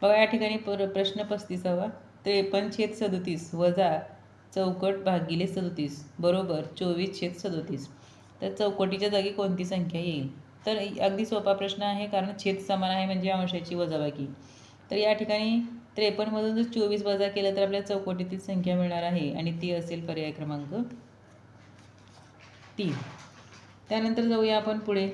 बघा या ठिकाणी प्रश्न 35वा 53/37 वजा चौकट भागिले 37 बरोबर 24/37. तर चौकटीच्या जागी कोणती संख्या येईल? तर अगदी सोपा प्रश्न आहे, कारण छेद समान आहे म्हणजे अंशाची वजाबाकी. तर या ठिकाणी 53मधून जर 24 वजा केलं तर आपल्याला चौकटीतील संख्या मिळणार आहे आणि ती असेल पर्याय क्रमांक 3. त्यानंतर जाऊया आपण पुढे.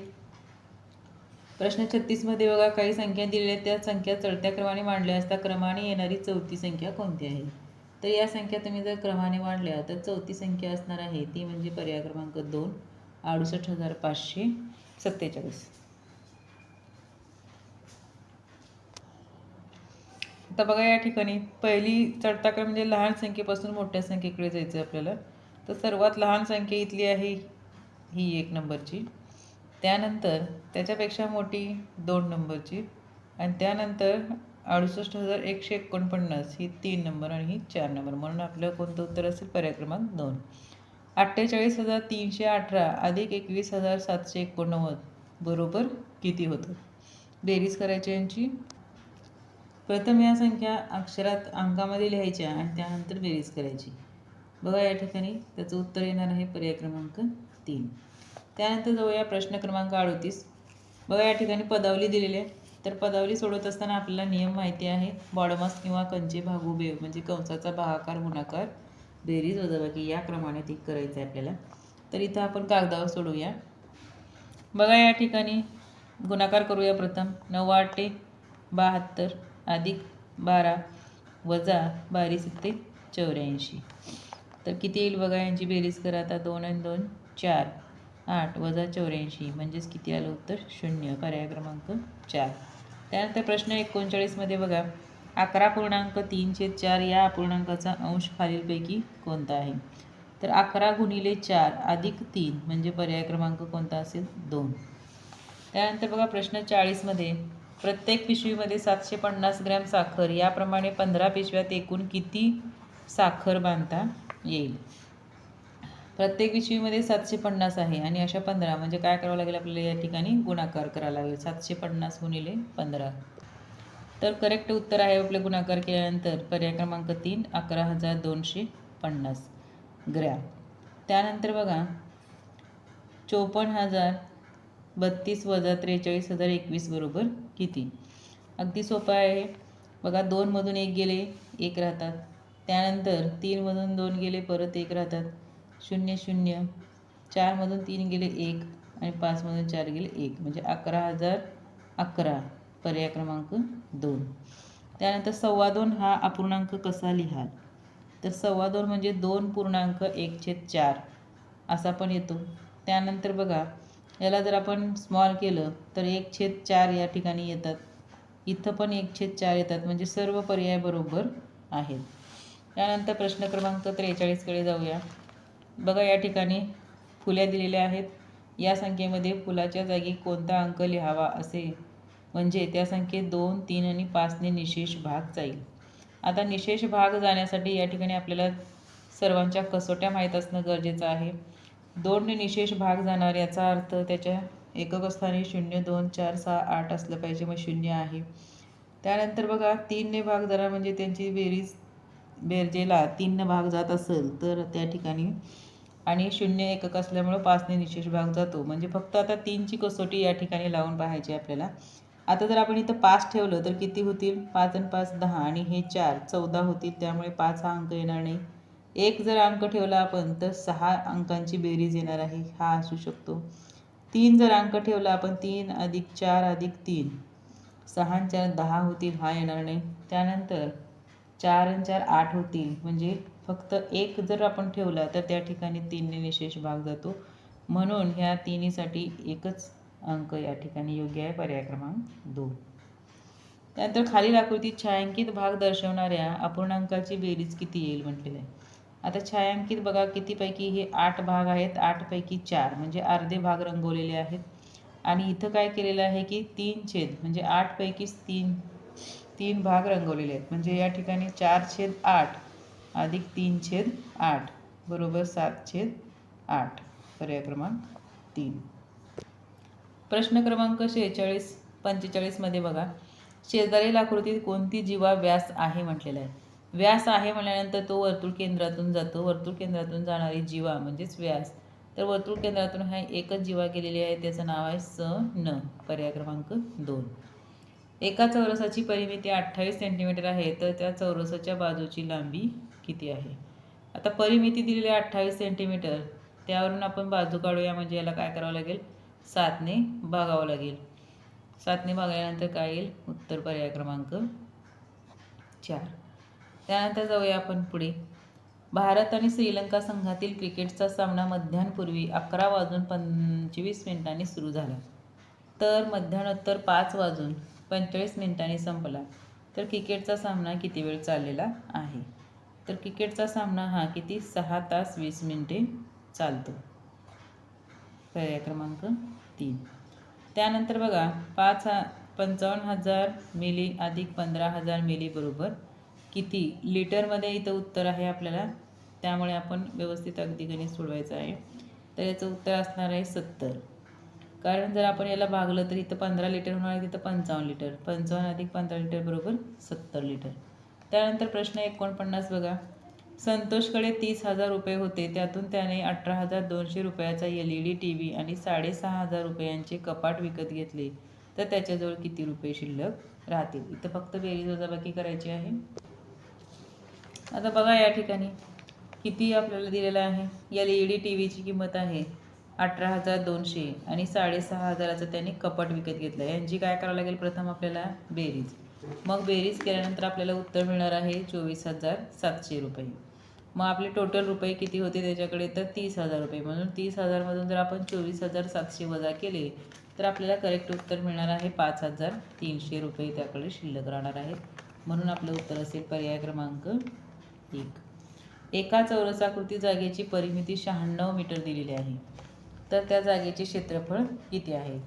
प्रश्न 36मध्ये बघा, काही संख्या दिलेल्या त्या संख्या चढत्या क्रमाने मांडल्या असता क्रमाने येणारी चौथी संख्या कोणती आहे? तर या संख्या तुम्ही जर क्रमाने मांडल्या तर चौथी संख्या असणार आहे ती म्हणजे पर्याय क्रमांक 2 68,547. आता बघा या ठिकाणी पहिली चढता क्रम म्हणजे लहान संख्येपासून मोठ्या संख्येकडे जायचं आपल्याला. तर सर्वात लहान संख्या इथली आहे ही 1 नंबरची, त्यानंतर त्याच्यापेक्षा मोठी 2 नंबरची आणि त्यानंतर 68,149 ही 3 नंबर आणि ही 4 नंबर. म्हणून आपलं कोणतं उत्तर असेल? पर्याय क्रमांक 2. 48,318 अधिक 21,789 बरोबर किती होतं? बेरीज करायची यांची. प्रथम या संख्या अक्षरात अंकामध्ये लिहायच्या आणि त्यानंतर बेरीज करायची. बघा या ठिकाणी त्याचं उत्तर येणार आहे पर्याय क्रमांक 3. त्यानंतर जाऊया प्रश्न क्रमांक 38. बघा या ठिकाणी पदावली दिलेली आहे. तर पदावली सोडवत असताना आपल्याला नियम माहिती आहे. बॉडमास किंवा कंचे भागू बे म्हणजे कंसाचा भागाकार गुणाकार बेरीज वजाबाकी या क्रमाने ती करायचं आहे आपल्याला. तर इथं आपण कागदावर सोडवूया. बघा या ठिकाणी गुणाकार करूया. प्रथम 9 × 8 = 72 अधिक 12 वजा 12 × 84. तर किती येईल बघा, यांची बेरीज करा आता. 2 आणि 2 4, 8 वजा 84 म्हणजेच किती आलं उत्तर? 0. पर्याय क्रमांक 4. त्यानंतर प्रश्न 39मध्ये बघा, 11.3/4 या अपूर्णांकाचा अंश खालीलपैकी कोणता आहे? तर 11 × 4 अधिक 3 म्हणजे पर्याय क्रमांक कोणता असेल? 2. त्यानंतर बघा प्रश्न 40मध्ये, प्रत्येक पिशवीमध्ये 750 ग्रॅम साखर याप्रमाणे 15 पिशव्यात एकूण किती साखर बांधता येईल? प्रत्येक पिशवीमध्ये 750 आहे आणि अशा 15 म्हणजे काय करावं लागेल आपल्याला? या ठिकाणी गुणाकार करावा लागेल. 750 × 15. तर करेक्ट उत्तर आहे आपले गुणाकार केल्यानंतर पर्याय क्रमांक 3 11,250 ग्रॅम. त्यानंतर बघा 54,032 वजा 43,021 बरोबर किती? अगदी सोपं आहे. बघा 2मधून 1 गेले 1 राहतात. त्यानंतर 3मधून 2 गेले परत 1 राहतात. 0 0. 4मधून 3 गेले 1 आणि 5मधून 4 गेले 1 म्हणजे 11,011 पर्याय क्रमांक 2. त्यानंतर 2.25 हा अपूर्णांक कसा लिहाल? तर 2.25 म्हणजे 2.1/4 असा पण येतो. त्यानंतर बघा याला जर आपण स्मॉल केलं तर 1/4 या ठिकाणी येतात. इथं पण 1/4 येतात म्हणजे सर्व पर्याय बरोबर आहेत. त्यानंतर प्रश्न क्रमांक 43कडे जाऊया. बघा या ठिकाणी फुल्या दिलेल्या आहेत. या संख्येमध्ये फुलाच्या जागी कोणता अंक लिहावा असे म्हणजे त्या संख्येत 2, 3 आणि 5ने निशेष भाग जाईल. आता निशेष भाग जाण्यासाठी या ठिकाणी आपल्याला सर्वांच्या कसोट्या माहीत असणं गरजेचं आहे. 2ने निशेष भाग जाणार याचा अर्थ त्याच्या एकक स्थानी 0, 2, 4, 6, 8 असलं पाहिजे, मग 0 आहे. त्यानंतर बघा 3ने भाग जाणार म्हणजे त्यांची बेरजेला 3ने भाग जात असेल तर त्या ठिकाणी आणि 0 एकक असल्यामुळं 5ने निशेष भाग जातो. म्हणजे फक्त आता 3ची कसोटी या ठिकाणी लावून पाहायची आपल्याला. आता जर आपण इथं 5 ठेवलं तर किती होतील? 5 आणि 5 10 आणि हे 4 14 होतील. त्यामुळे 5 हा अंक येणार नाही. 1 जर अंक ठेवला आपण तर 6 अंकांची बेरीज येणार आहे, हा असू शकतो. 3 जर अंक ठेवला आपण 3 + 4 + 3 6 आणि 4 10 होतील, हा येणार नाही. त्यानंतर 4 आणि 4 8 होतील म्हणजे फक्त 1 जर आपण ठेवला तर त्या ठिकाणी 3ने निशेष भाग जातो. म्हणून ह्या तिन्हीसाठी एकच अंक या ठिकाणी योग्य आहे, पर्याय क्रमांक 2. त्यानंतर खालील आकृतीत छायांकित भाग दर्शवणाऱ्या अपूर्णांकाची बेरीज किती येईल म्हटलेलं आहे. आता छायांकित बघा कितीपैकी हे 8 भाग आहेत. 8 पैकी 4 म्हणजे अर्धे भाग रंगवलेले आहेत आणि इथं काय केलेलं आहे की 3 म्हणजे 8 पैकी 3 भाग रंगवलेले आहेत. म्हणजे या ठिकाणी 4/8 अधिक 3/8 बरोबर 7/8 पर्याय क्रमांक 3. प्रश्न क्रमांक 45मध्ये बघा, शेजारील आकृतीत कोणती जीवा व्यास आहे म्हटलेला आहे. व्यास आहे म्हटल्यानंतर तो वर्तुळ केंद्रातून जातो. वर्तुळ केंद्रातून जाणारी जीवा म्हणजेच व्यास. तर वर्तुळ केंद्रातून हा एकच जीवा गेलेली आहे, त्याचं नाव आहे स न. पर्याय क्रमांक 2. एका चौरसाची परिमिती 28 सेंटीमीटर आहे, तर त्या चौरसाच्या बाजूची लांबी किती आहे. आता परिमिती दिलेली आहे 28 सेंटीमीटर, त्यावरून आपण बाजू काढूया. म्हणजे याला काय करावं लागेल, 7ने भागावं लागेल. 7ने भागल्यानंतर काय येईल, उत्तर पर्याय क्रमांक 4. त्यानंतर जाऊया आपण पुढे. भारत आणि श्रीलंका संघातील क्रिकेटचा सामना मध्यान्हपूर्वी 11:25 सुरू झाला, तर मध्यान्होत्तर 5:45 संपला. तर क्रिकेटचा सामना किती वेळ चाललेला आहे. तर क्रिकेटचा सामना हा किती, 6 तास 20 मिनिटे चालतो. पर्याय क्रमांक 3. त्यानंतर बघा, 55,000 मिली अधिक 15,000 मिली बरोबर किती लिटरमध्ये इथं उत्तर आहे आपल्याला. त्यामुळे आपण व्यवस्थित अगदी गणित सोडवायचं आहे. तर याचं उत्तर असणार आहे 70. कारण जर आपण याला भागलं तर इथं 15 लिटर होणार आहे, तिथं 55 लिटर. 55 अधिक 15 लिटर बरोबर 70 लिटर. त्यानंतर प्रश्न 49 बघा. संतोषकडे 30,000 रुपये होते, त्यातून त्याने 18,200 रुपयाचा LED TV आणि 6,500 रुपयांचे कपाट विकत घेतले, तर त्याच्याजवळ किती रुपये शिल्लक राहतील. इथं फक्त बेरीज वजाबाकी करायची आहे. आता बघा या ठिकाणी किती आपल्याला दिलेलं आहे. LED TVची किंमत आहे 18,200 आणि 6,500चं त्याने कपाट विकत घेतलं. यांची काय करावं लागेल, प्रथम आपल्याला बेरीज. मग बेरीज केल्यानंतर आपल्याला उत्तर मिळणार आहे 24,700 रुपये. मग आपले टोटल रुपये किती होते त्याच्याकडे, तर 30,000 रुपये. म्हणून 30,000मधून जर आपण 24,700 वजा केले तर आपल्याला करेक्ट उत्तर मिळणार आहे 5,300 रुपये त्याकडे शिल्लक राहणार आहेत. म्हणून आपलं उत्तर असेल पर्याय क्रमांक 1. एका चौरसाकृती जागेची परिमिती 96 मीटर दिलेली आहे, तर त्या जागेचे क्षेत्रफळ किती आहे.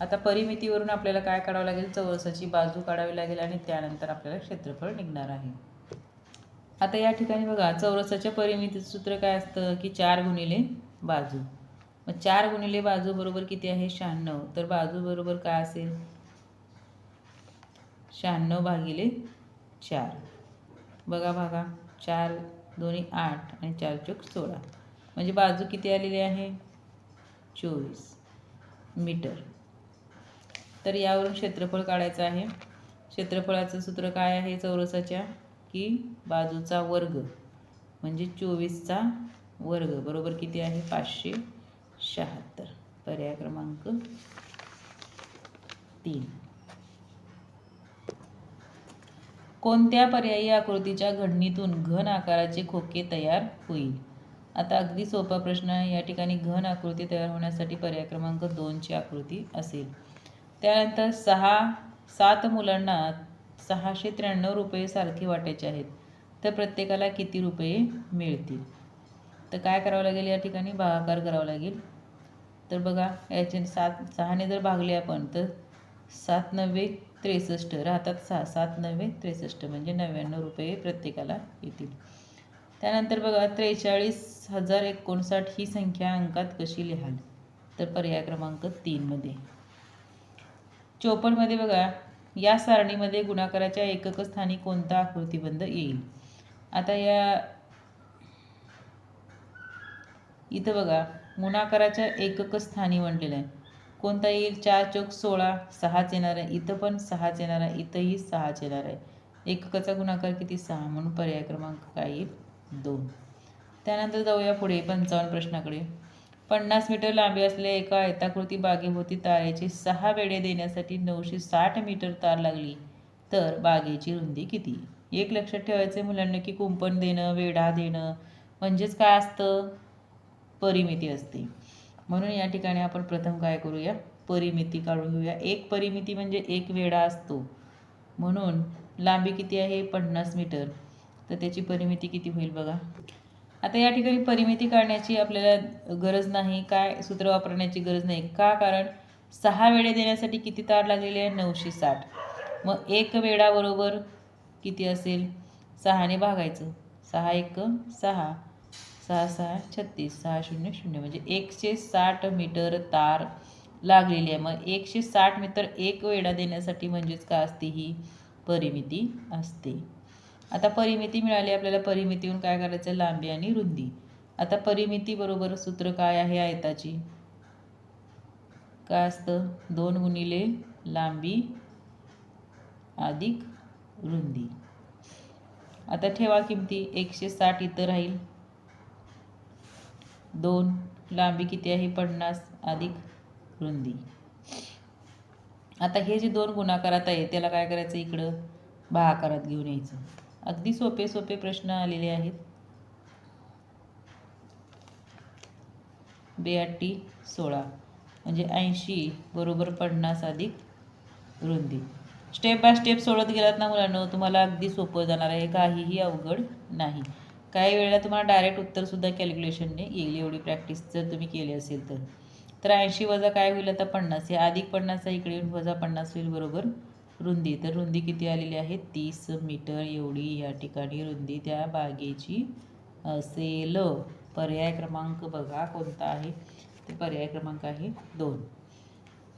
आता परिमितीवरून आपल्याला काय काढावं लागेल, चौरसाची बाजू काढावी लागेल आणि त्यानंतर आपल्याला क्षेत्रफळ निघणार आहे. आता या ठिकाणी बघा, चौरसाच्या परिमितीचं सूत्र काय असतं की 4 गुणिले बाजू. मग 4 गुणिले बाजू बरोबर किती आहे, 96. तर बाजू बरोबर काय असेल, 96 भागिले 4. बघा भागा, 4 दोन्ही 8 आणि 4 चौक 16. म्हणजे बाजू किती आलेली आहे, 24 मीटर. तर यावरून क्षेत्रफळ काढायचं आहे. क्षेत्रफळाचं सूत्र काय आहे चौरसाच्या, की बाजूचा वर्ग म्हणजे 24चा वर्ग बरोबर किती आहे, 576. पर्याय क्रमांक 3. कोणत्या पर्यायी आकृतीच्या घडणीतून घन आकाराचे खोके तयार होईल. आता अगदी सोपा प्रश्न आहे. या ठिकाणी घन आकृती तयार होण्यासाठी पर्याय क्रमांक 2ची आकृती असेल. त्यानंतर 7 मुलांना 693 रुपये सारखे वाटायचे आहेत, तर प्रत्येकाला किती रुपये मिळतील. तर काय करावं लागेल, या ठिकाणी भागाकार करावा लागेल. तर बघा, याचे 6ने जर भागले आपण तर 7 9 63 राहतात. 7 9 63 म्हणजे 99 रुपये प्रत्येकाला येतील. त्यानंतर बघा, 43,059 ही संख्या अंकात कशी लिहाल. तर पर्याय क्रमांक 3 मध्ये. 54 बघा, या सारणीमध्ये गुणाकाराच्या एकक स्थानी कोणता आकृतिबंध येईल. आता इथं बघा, गुणाकाराच्या एकक स्थानी म्हटलेलं आहे, कोणता येईल, 4 चौक 16, 6च येणार आहे. इथं पण 6च येणार आहे, इथंही 6च येणार आहे. एककाचा गुणाकार किती, 6. म्हणून पर्याय क्रमांक काय येईल, 2. त्यानंतर जाऊया पुढे 55 प्रश्नाकडे. 50 मीटर लांबी असलेल्या एका आयताकृती बागेभोवती तारेचे 6 वेढे देण्यासाठी 960 मीटर तार लागली, तर बागेची रुंदी किती. एक लक्षात ठेवायचं मुलांना की कुंपण देणं, वेढा देणं म्हणजेच काय असतं, परिमिती असते. म्हणून या ठिकाणी आपण प्रथम काय करूया, परिमिती काढून घेऊया. एक परिमिती म्हणजे एक वेढा असतो. म्हणून लांबी किती आहे, 50 मीटर. तर त्याची परिमिती किती होईल बघा. आता या ठिकाणी परिमिती काढण्याची आपल्याला गरज नाही, काय सूत्र वापरण्याची गरज नाही. का, कारण 6 वेढे देण्यासाठी किती तार लागलेले आहे, 960. मग एक वेढा बरोबर किती असेल, 6ने भागायचं. 6 1 6, 6 6 36, 6 0 0 म्हणजे 160 मीटर तार लागलेली आहे. मग 160 मीटर एक वेढा देण्यासाठी म्हणजेच काय असते ही परिमिती असते. आता परिमिती मिळाली आपल्याला. परिमितीहून काय करायचं, लांबी आणि रुंदी. आता परिमिती बरोबर सूत्र काय आहे आयताची, काय असतं, 2 गुणिले लांबी अधिक रुंदी. आता ठेवा किमती. 160 इथं राहील, 2 लांबी किती आहे 50 अधिक रुंदी. आता हे जे 2 गुणाकारात आहे त्याला काय करायचं, इकडं भागाकारात घेऊन यायचं. अगदी सोपे सोपे प्रश्न आलेले आहेत. 82 16 म्हणजे 80 बरोबर 50 अधिक रुंदी. स्टेप बाय स्टेप सोडत गेलात ना मुलांनो, तुम्हाला अगदी सोपं जाणार आहे, काहीही अवघड नाही. काही वेळेला तुम्हाला डायरेक्ट उत्तरसुद्धा कॅल्क्युलेशनने येईल, एवढी प्रॅक्टिस जर तुम्ही केली असेल तर. 80 वजा काय होईल आता 50, हे अधिक 50 इकडे येऊन वजा 50 होईल बरोबर रुंदी. तर रुंदी किती आलेली आहे 30 मीटर एवढी या ठिकाणी रुंदी त्या बागेची असेल. पर्याय क्रमांक बघा कोणता आहे, ते पर्याय क्रमांक आहे 2.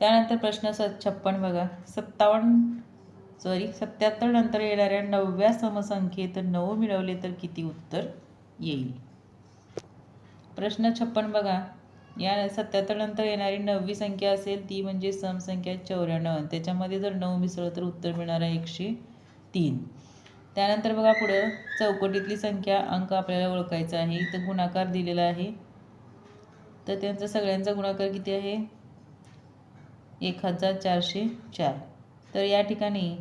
त्यानंतर प्रश्न 56 बघा. 77 नंतर येणाऱ्या 9व्या समसंख्येत 9 मिळवले तर किती उत्तर येईल. प्रश्न 56 बघा. या 77 नंतर येणारी 9वी संख्या असेल ती म्हणजे समसंख्या 94. त्याच्यामध्ये जर 9 मिसळलं तर उत्तर मिळणार आहे 103. त्यानंतर बघा पुढं चौकटीतली संख्या अंक आपल्याला ओळखायचा आहे. इथं गुणाकार दिलेला आहे, तर त्यांचा सगळ्यांचा गुणाकार किती आहे 1404. तर या ठिकाणी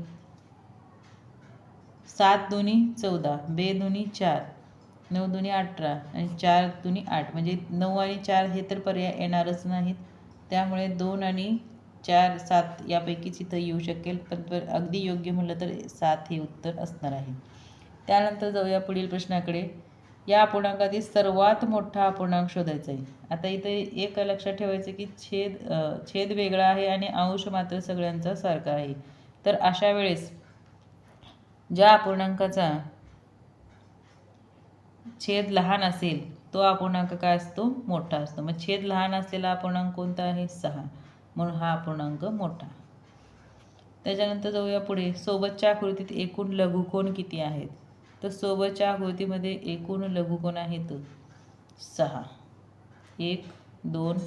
7 दुनी 14, 2 दुनी 4, 9 दुनी 18 आणि 4 दुनी 8 म्हणजे 9 आणि 4 हे तर पर्याय येणारच नाहीत. त्यामुळे 2 आणि 4 7 यापैकीच इथं येऊ शकेल, पण अगदी योग्य म्हटलं तर 7 हे उत्तर असणार आहे. त्यानंतर जाऊया पुढील प्रश्नाकडे. या अपूर्णांकातील सर्वात मोठा अपूर्णांक शोधायचा आहे. आता इथे एक लक्षात ठेवायचं की छेद वेगळा आहे आणि अंश मात्र सगळ्यांचा सारखा आहे. तर अशा वेळेस ज्या अपूर्णांकाचा छेद लहान असेल तो अपूर्णांक काय असतो, मोठा असतो. मग छेद लहान असलेला अपूर्णांक कोणता आहे 6, म्हणून हा अपूर्णांक मोठा. त्याच्यानंतर जाऊया पुढे. सोबतच्या आकृतीत एकूण लघुकोन किती आहेत. तर सोबतच्या आकृतीमध्ये एकूण लघुकोन आहेत 6. 1 2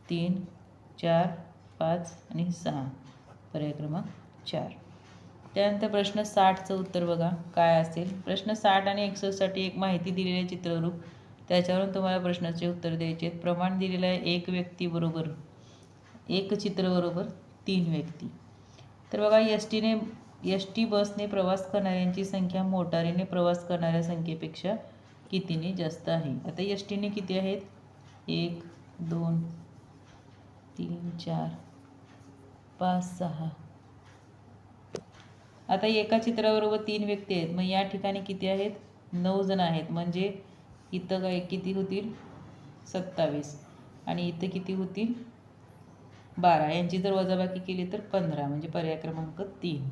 3 4 5 आणि 6, पर्याय क्रमांक 4. त्यानंतर प्रश्न 60चं उत्तर बघा काय असेल. प्रश्न 60 आणि 61 साठी एक माहिती दिलेले चित्ररूप, त्याच्यावरून तुम्हाला प्रश्नाचे उत्तर द्यायचे आहेत. प्रमाण दिलेलं आहे 1 व्यक्ती बरोबर 1 चित्र बरोबर 3 व्यक्ती. तर बघा एस टी बसने प्रवास करणाऱ्यांची संख्या मोटारीने प्रवास करणाऱ्या संख्येपेक्षा कितीने जास्त आहे. आता एस टीने किती आहेत 1 2 3 4 5 6. आता एका चित्राबरोबर 3 व्यक्ती आहेत, मग या ठिकाणी किती आहेत 9 जण आहेत. म्हणजे इथं काय किती होतील 27 आणि इथं किती होतील 12. यांची जर वजाबाकी केली तर 15 म्हणजे पर्याय क्रमांक 3.